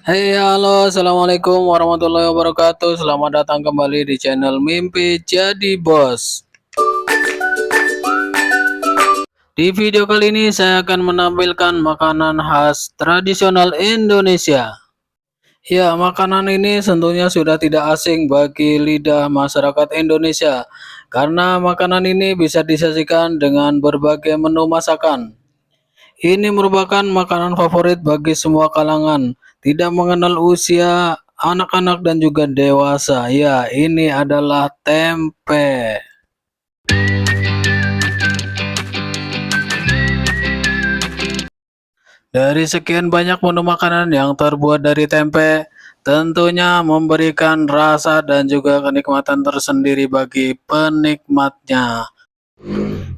Hey, halo, assalamualaikum warahmatullahi wabarakatuh. Selamat datang kembali di channel Mimpi Jadi Bos. Di video kali ini saya akan menampilkan makanan khas tradisional Indonesia. Ya, makanan ini tentunya sudah tidak asing bagi lidah masyarakat Indonesia karena makanan ini bisa disajikan dengan berbagai menu masakan. Ini merupakan makanan favorit bagi semua kalangan, tidak mengenal usia, anak-anak dan juga dewasa. Ya, ini adalah tempe. Dari sekian banyak menu makanan yang terbuat dari tempe, tentunya memberikan rasa dan juga kenikmatan tersendiri bagi penikmatnya.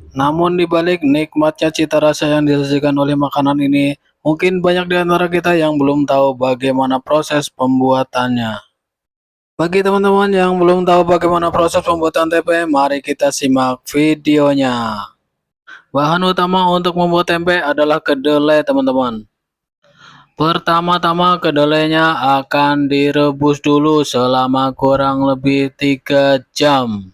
Namun di balik nikmatnya cita rasa yang disajikan oleh makanan ini, mungkin banyak di antara kita yang belum tahu bagaimana proses pembuatannya. Bagi teman-teman yang belum tahu bagaimana proses pembuatan tempe, mari kita simak videonya. Bahan utama untuk membuat tempe adalah kedelai, teman-teman. Pertama-tama kedelainya akan direbus dulu selama kurang lebih 3 jam.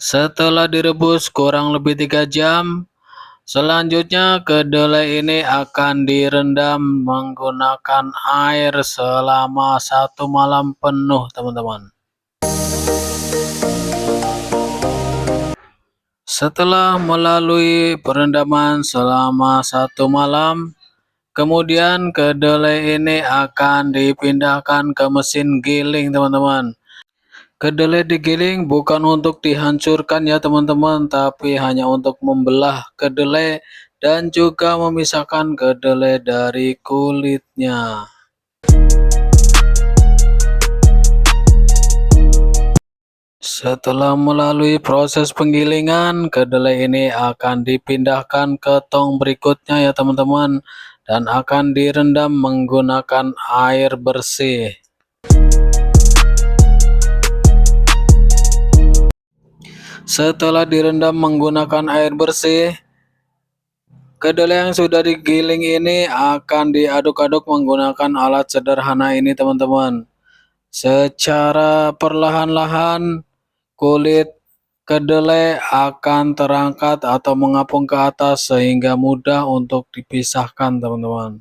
Setelah direbus kurang lebih 3 jam, selanjutnya kedelai ini akan direndam menggunakan air selama 1 malam penuh, teman-teman. Setelah melalui perendaman selama 1 malam, kemudian kedelai ini akan dipindahkan ke mesin giling, teman-teman. Kedelai digiling bukan untuk dihancurkan ya teman-teman, tapi hanya untuk membelah kedelai dan juga memisahkan kedelai dari kulitnya. Setelah melalui proses penggilingan, kedelai ini akan dipindahkan ke tong berikutnya ya teman-teman, dan akan direndam menggunakan air bersih. Setelah direndam menggunakan air bersih, kedelai yang sudah digiling ini akan diaduk-aduk menggunakan alat sederhana ini teman-teman. Secara perlahan-lahan kulit kedelai akan terangkat atau mengapung ke atas sehingga mudah untuk dipisahkan, teman-teman.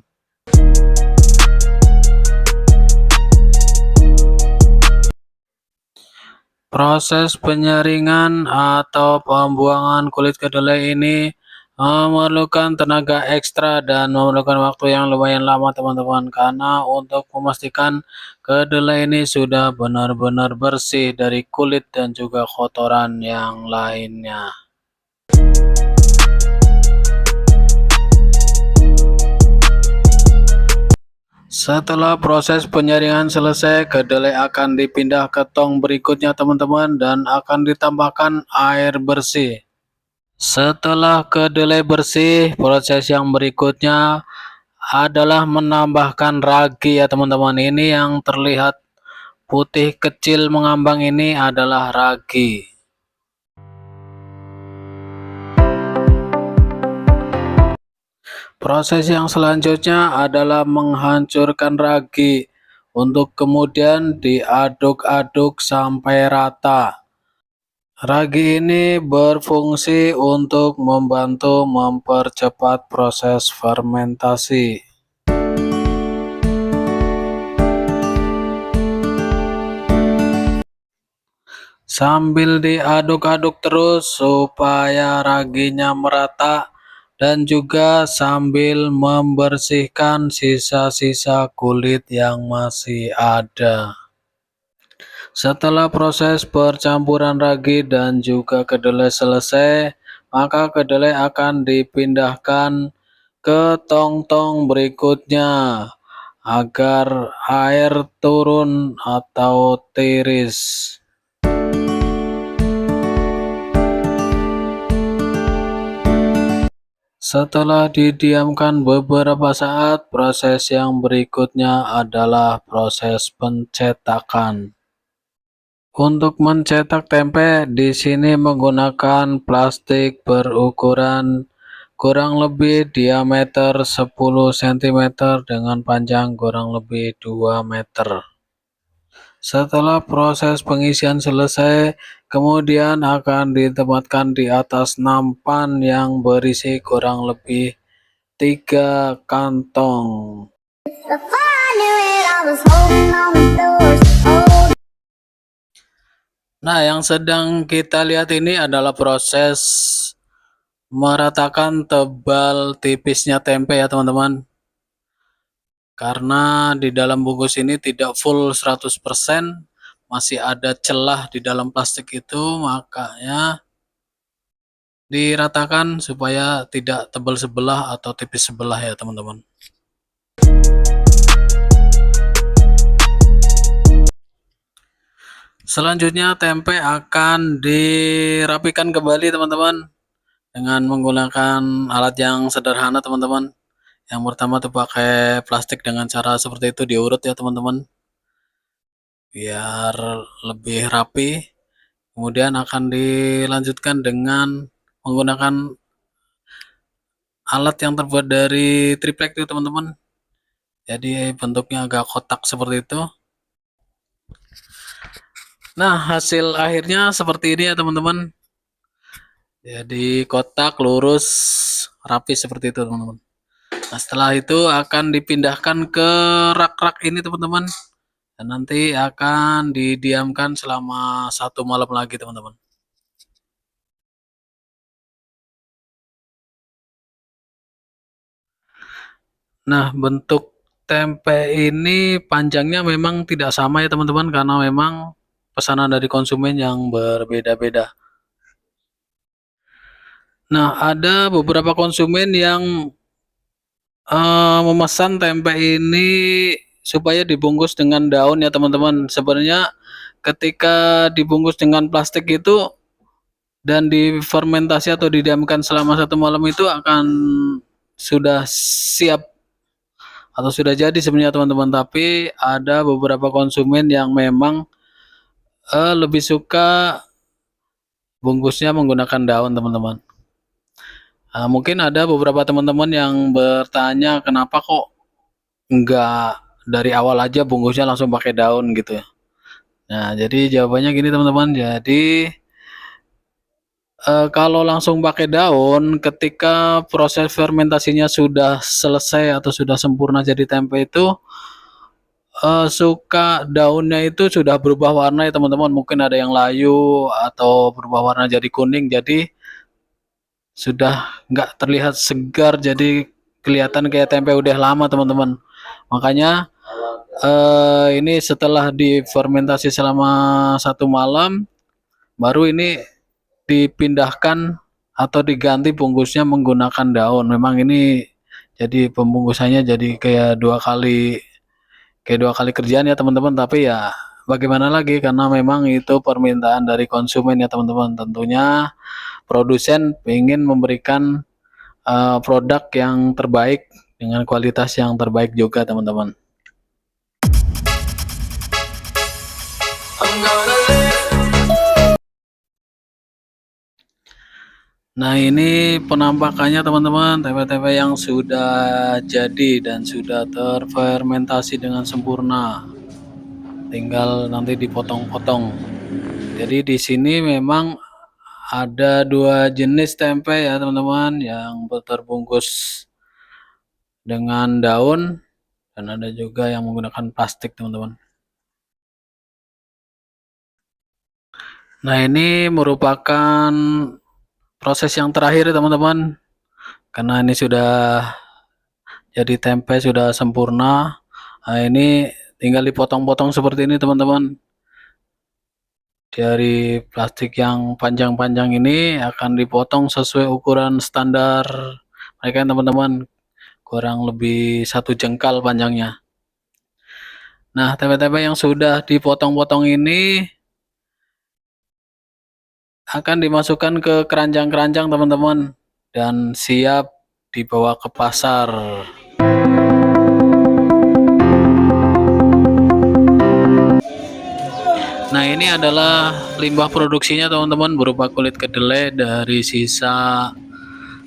Proses penyaringan atau pembuangan kulit kedelai ini memerlukan tenaga ekstra dan memerlukan waktu yang lumayan lama teman-teman, karena untuk memastikan kedelai ini sudah benar-benar bersih dari kulit dan juga kotoran yang lainnya. Setelah proses penyaringan selesai, kedelai akan dipindah ke tong berikutnya teman-teman dan akan ditambahkan air bersih. Setelah kedelai bersih, proses yang berikutnya adalah menambahkan ragi ya teman-teman. Ini yang terlihat putih kecil mengambang ini adalah ragi. Proses yang selanjutnya adalah menghancurkan ragi untuk kemudian diaduk-aduk sampai rata. Ragi ini berfungsi untuk membantu mempercepat proses fermentasi. Sambil diaduk-aduk terus supaya raginya merata dan juga sambil membersihkan sisa-sisa kulit yang masih ada. Setelah proses percampuran ragi dan juga kedelai selesai, maka kedelai akan dipindahkan ke tong-tong berikutnya agar air turun atau tiris. Setelah didiamkan beberapa saat, proses yang berikutnya adalah proses pencetakan. Untuk mencetak tempe, di sini menggunakan plastik berukuran kurang lebih diameter 10 cm dengan panjang kurang lebih 2 meter. Setelah proses pengisian selesai, kemudian akan ditempatkan di atas nampan yang berisi kurang lebih 3 kantong. Nah, yang sedang kita lihat ini adalah proses meratakan tebal tipisnya tempe ya teman-teman. Karena di dalam bungkus ini tidak full 100%, masih ada celah di dalam plastik itu, makanya diratakan supaya tidak tebal sebelah atau tipis sebelah ya teman-teman. Selanjutnya tempe akan dirapikan kembali teman-teman dengan menggunakan alat yang sederhana teman-teman. Yang pertama tuh pakai plastik dengan cara seperti itu, diurut ya teman-teman, biar lebih rapi. Kemudian akan dilanjutkan dengan menggunakan alat yang terbuat dari triplek itu teman-teman. Jadi bentuknya agak kotak seperti itu. Nah, hasil akhirnya seperti ini ya teman-teman. Jadi kotak, lurus, rapi seperti itu teman-teman. Nah, setelah itu akan dipindahkan ke rak-rak ini teman-teman. Dan nanti akan didiamkan selama 1 malam lagi teman-teman. Nah, bentuk tempe ini panjangnya memang tidak sama ya teman-teman, karena memang pesanan dari konsumen yang berbeda-beda. Nah, ada beberapa konsumen yang memesan tempe ini supaya dibungkus dengan daun ya teman-teman. Sebenarnya ketika dibungkus dengan plastik itu dan difermentasi atau didiamkan selama 1 malam itu akan sudah siap atau sudah jadi sebenarnya teman-teman, tapi ada beberapa konsumen yang memang lebih suka bungkusnya menggunakan daun teman-teman. Mungkin ada beberapa teman-teman yang bertanya kenapa kok enggak dari awal aja bungkusnya langsung pakai daun gitu ya. Nah, jadi jawabannya gini teman-teman, jadi kalau langsung pakai daun, ketika proses fermentasinya sudah selesai atau sudah sempurna jadi tempe itu, suka daunnya itu sudah berubah warna ya teman-teman, mungkin ada yang layu atau berubah warna jadi kuning, jadi sudah nggak terlihat segar, jadi kelihatan kayak tempe udah lama teman-teman. Makanya ini setelah difermentasi selama 1 malam, baru ini dipindahkan atau diganti bungkusnya menggunakan daun. Memang ini jadi pembungkusannya jadi kayak dua kali kerjaan ya teman-teman, tapi ya bagaimana lagi karena memang itu permintaan dari konsumen ya teman-teman. Tentunya produsen ingin memberikan produk yang terbaik dengan kualitas yang terbaik juga teman-teman. Nah, ini penampakannya teman-teman, tempe-tempe yang sudah jadi dan sudah terfermentasi dengan sempurna. Tinggal nanti dipotong-potong. Jadi di sini memang ada 2 jenis tempe ya teman-teman, yang terbungkus dengan daun dan ada juga yang menggunakan plastik teman-teman. Nah, ini merupakan proses yang terakhir teman-teman, karena ini sudah jadi tempe sudah sempurna. Nah, ini tinggal dipotong-potong seperti ini teman-teman. Dari plastik yang panjang-panjang ini akan dipotong sesuai ukuran standar mereka teman-teman, kurang lebih 1 jengkal panjangnya. Nah, tempe-tempe yang sudah dipotong-potong ini akan dimasukkan ke keranjang-keranjang teman-teman dan siap dibawa ke pasar. Nah, ini adalah limbah produksinya teman-teman, berupa kulit kedelai dari sisa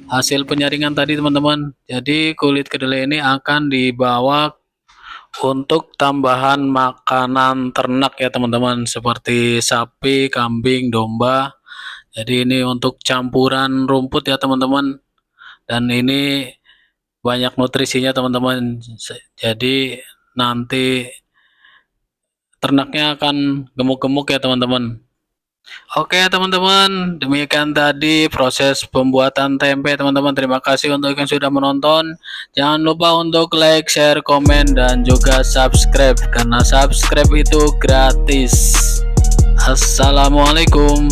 hasil penyaringan tadi teman-teman. Jadi kulit kedelai ini akan dibawa untuk tambahan makanan ternak ya teman-teman, seperti sapi, kambing, domba. Jadi ini untuk campuran rumput ya teman-teman, dan ini banyak nutrisinya teman-teman. Jadi nanti ternaknya akan gemuk-gemuk ya teman-teman. Oke teman-teman, demikian tadi proses pembuatan tempe teman-teman. Terima kasih untuk yang sudah menonton. Jangan lupa untuk like, share, komen, dan juga subscribe, karena subscribe itu gratis. Assalamualaikum.